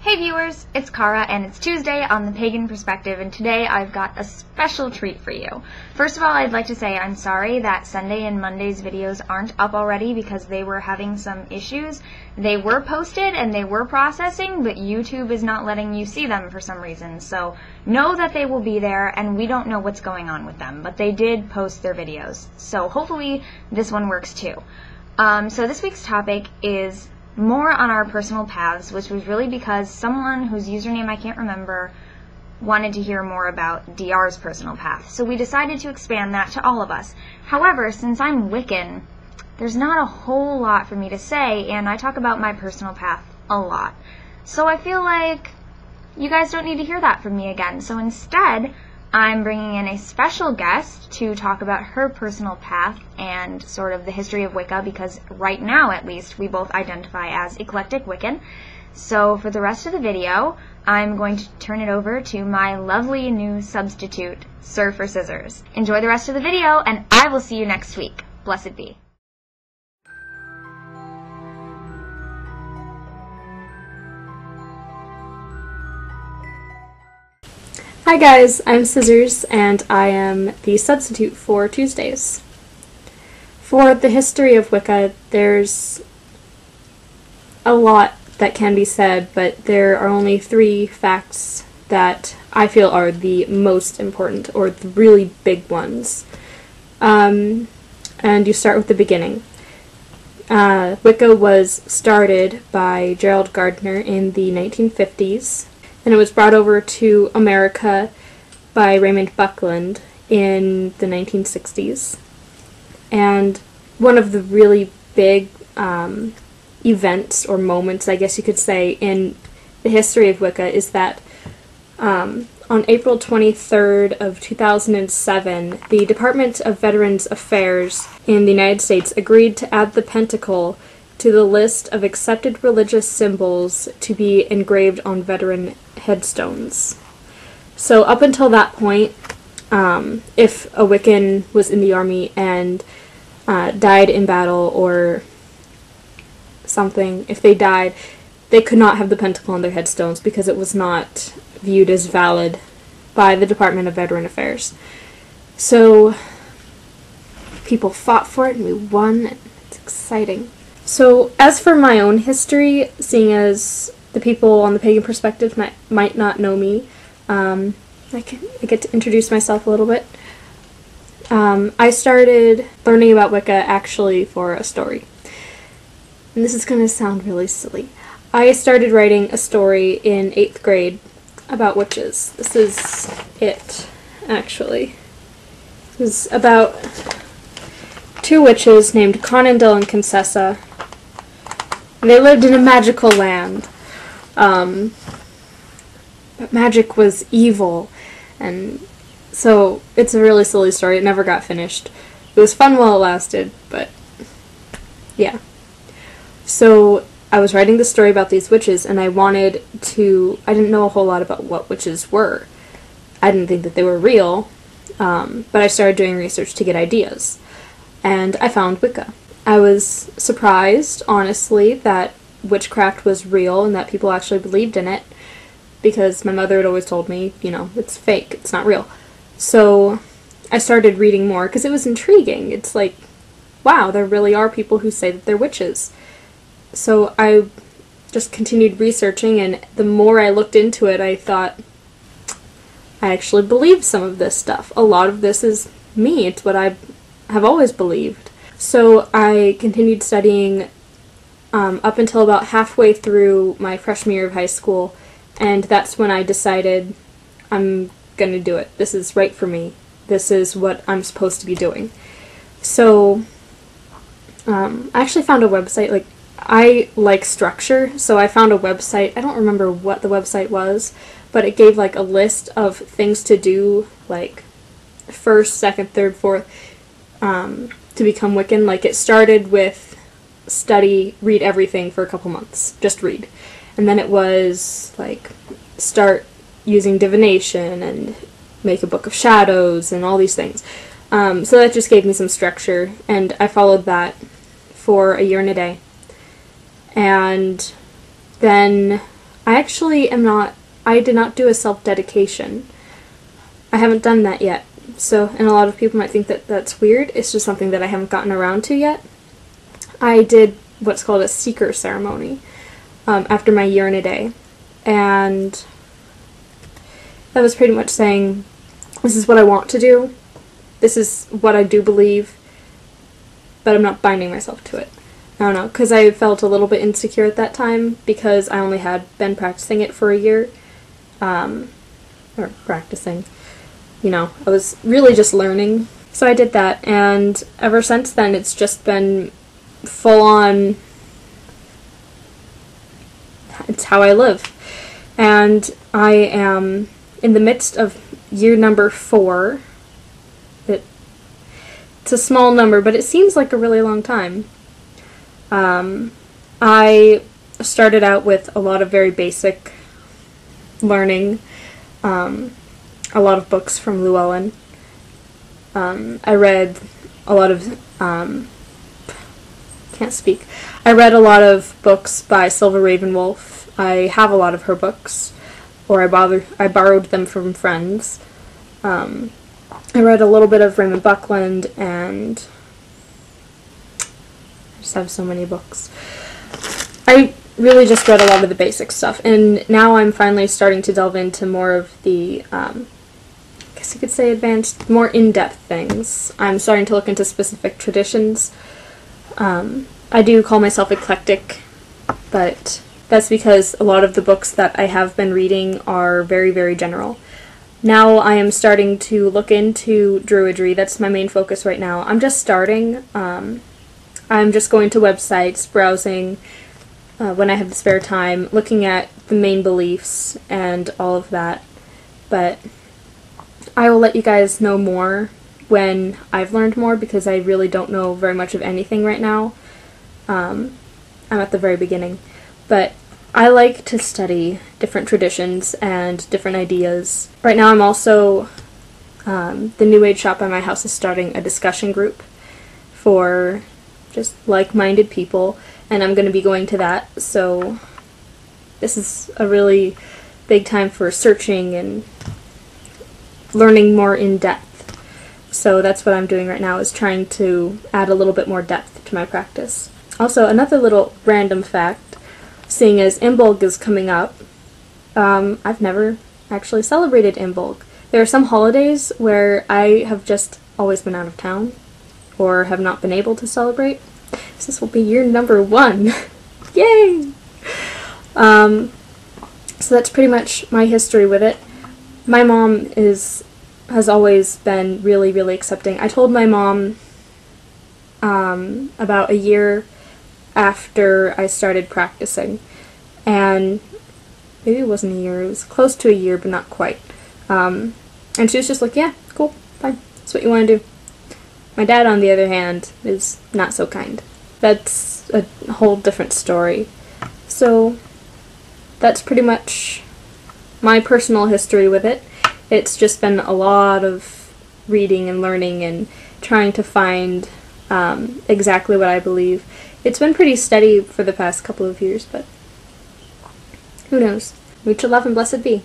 Hey viewers, it's Kara and it's Tuesday on the Pagan Perspective, and today I've got a special treat for you. First of all, I'd like to say I'm sorry that Sunday and Monday's videos aren't up already because they were having some issues. They were posted and they were processing, but YouTube is not letting you see them for some reason. So know that they will be there, and we don't know what's going on with them, but they did post their videos. So hopefully this one works too. So this week's topic is more on our personal paths, which was really because someone whose username I can't remember wanted to hear more about DR's personal path. So we decided to expand that to all of us. However, since I'm Wiccan, there's not a whole lot for me to say, and I talk about my personal path a lot. So I feel like you guys don't need to hear that from me again. So instead, I'm bringing in a special guest to talk about her personal path and sort of the history of Wicca, because right now, at least, we both identify as eclectic Wiccan. So for the rest of the video, I'm going to turn it over to my lovely new substitute, Sir for Scissors. Enjoy the rest of the video, and I will see you next week. Blessed be. Hi guys, I'm Scissors, and I am the substitute for Tuesdays. For the history of Wicca, there's a lot that can be said, but there are only 3 facts that I feel are the most important, or the really big ones. And you start with the beginning. Wicca was started by Gerald Gardner in the 1950s. And it was brought over to America by Raymond Buckland in the 1960s. And one of the really big events or moments, I guess you could say, in the history of Wicca is that on April 23rd of 2007, the Department of Veterans Affairs in the United States agreed to add the pentacle to the list of accepted religious symbols to be engraved on veteran headstones. So up until that point, if a Wiccan was in the army and died in battle or something, if they died, they could not have the pentacle on their headstones because it was not viewed as valid by the Department of Veteran Affairs. So people fought for it and we won, and it's exciting. So, as for my own history, seeing as the people on the Pagan Perspective might not know me, I get to introduce myself a little bit. I started learning about Wicca actually for a story. And this is going to sound really silly. I started writing a story in 8th grade about witches. This is it, actually. It was about 2 witches named Conandil and Concessa. They lived in a magical land, but magic was evil, and so it's a really silly story. It never got finished. It was fun while it lasted, but yeah. So I was writing the story about these witches, and I didn't know a whole lot about what witches were. I didn't think that they were real, but I started doing research to get ideas, and I found Wicca. I was surprised, honestly, that witchcraft was real and that people actually believed in it, because my mother had always told me, it's fake, it's not real. So I started reading more because it was intriguing. It's like, wow, there really are people who say that they're witches. So I just continued researching, and the more I looked into it, I thought, I actually believe some of this stuff. A lot of this is me. It's what I have always believed. So I continued studying up until about halfway through my freshman year of high school, and that's when I decided I'm going to do it. This is right for me. This is what I'm supposed to be doing. So I actually found a website. I like structure, so I found a website. I don't remember what the website was, but it gave a list of things to do, like 1st, 2nd, 3rd, 4th, to become Wiccan. It started with read everything for a couple months, just read. And then it was, start using divination and make a book of shadows and all these things. So that just gave me some structure, and I followed that for a year and a day. And then I actually I did not do a self-dedication. I haven't done that yet. So, and a lot of people might think that that's weird. It's just something that I haven't gotten around to yet. I did what's called a seeker ceremony after my year and a day. And that was pretty much saying, this is what I want to do. This is what I do believe. But I'm not binding myself to it. I don't know, because I felt a little bit insecure at that time because I only had been practicing it for a year. Or practicing. You know, I was really just learning. So I did that, and ever since then it's just been full on, it's how I live. And I am in the midst of year number 4. It's a small number, but it seems like a really long time. I started out with a lot of very basic learning, a lot of books from Llewellyn. I read a lot of, can't speak. I read a lot of books by Sylva Ravenwolf. I have a lot of her books, or I borrowed them from friends. I read a little bit of Raymond Buckland, and I just have so many books. I really just read a lot of the basic stuff, and now I'm finally starting to delve into more of the, I guess you could say advanced, more in-depth things. I'm starting to look into specific traditions. I do call myself eclectic, but that's because a lot of the books that I have been reading are very, very general. Now I am starting to look into Druidry. That's my main focus right now. I'm just starting. I'm just going to websites, browsing when I have the spare time, looking at the main beliefs and all of that. But I will let you guys know more when I've learned more, because I really don't know very much of anything right now. I'm at the very beginning. But I like to study different traditions and different ideas. Right now I'm also, the New Age shop by my house is starting a discussion group for just like-minded people, and I'm going to be going to that, so this is a really big time for searching and learning more in depth. So that's what I'm doing right now, is trying to add a little bit more depth to my practice. Also, another little random fact, seeing as Imbolg is coming up, I've never actually celebrated Imbolg. There are some holidays where I have just always been out of town, or have not been able to celebrate. So this will be year number 1. Yay! So that's pretty much my history with it. My mom has always been really, really accepting. I told my mom about a year after I started practicing, and maybe it wasn't a year, it was close to a year, but not quite. And she was just like, yeah, cool, fine, that's what you want to do. My dad, on the other hand, is not so kind. That's a whole different story. So that's pretty much my personal history with it. It's just been a lot of reading and learning and trying to find exactly what I believe. It's been pretty steady for the past couple of years, but who knows? Mucha love and blessed be.